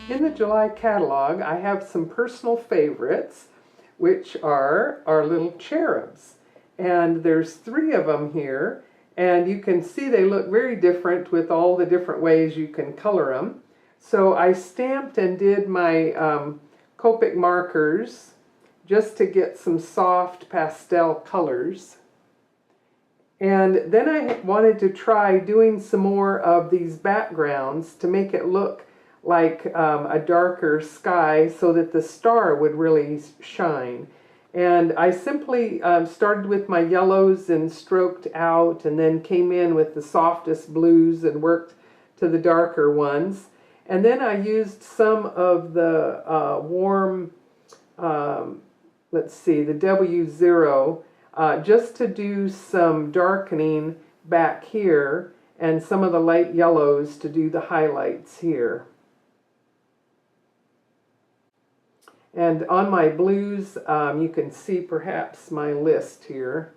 In the July catalog, I have some personal favorites, which are our little cherubs. And there's 3 of them here, and you can see they look very different with all the different ways you can color them. So I stamped and did my Copic markers just to get some soft pastel colors. And then I wanted to try doing some more of these backgrounds to make it look like a darker sky so that the star would really shine. And I simply started with my yellows and stroked out, and then came in with the softest blues and worked to the darker ones. And then I used some of the warm, let's see, the W0, just to do some darkening back here, and some of the light yellows to do the highlights here. And on my blues, you can see perhaps my list here.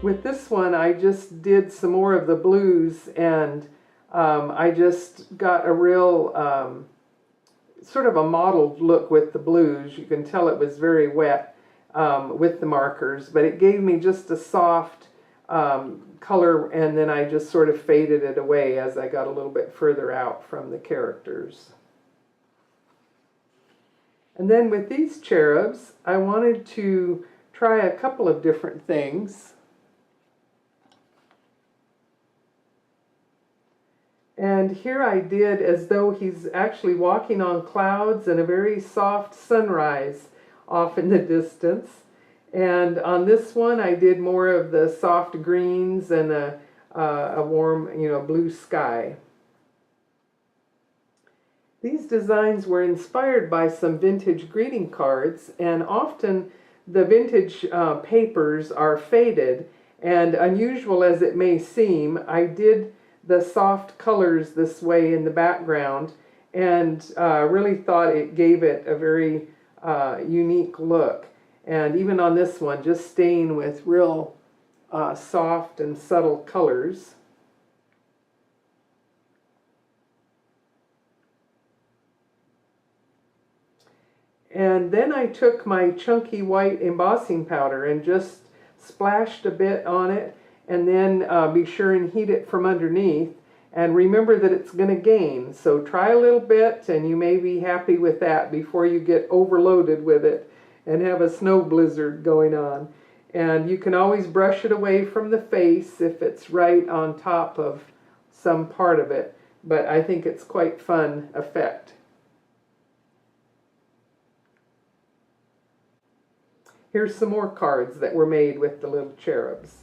With this one, I just did some more of the blues, and I just got a real sort of a mottled look with the blues. You can tell it was very wet with the markers, but it gave me just a soft color, and then I just sort of faded it away as I got a little bit further out from the characters. And then with these cherubs, I wanted to try a couple of different things. And here I did as though he's actually walking on clouds and a very soft sunrise off in the distance. And on this one I did more of the soft greens and a warm, blue sky. These designs were inspired by some vintage greeting cards, and often the vintage papers are faded, and unusual as it may seem, I did the soft colors this way in the background, and really thought it gave it a very unique look. And even on this one, just staying with real soft and subtle colors. And then I took my chunky white embossing powder and just splashed a bit on it, and then be sure and heat it from underneath. And remember that it's going to gain, so try a little bit and you may be happy with that before you get overloaded with it and have a snow blizzard going on. And you can always brush it away from the face if it's right on top of some part of it, but I think it's quite fun effect. Here's some more cards that were made with the little cherubs.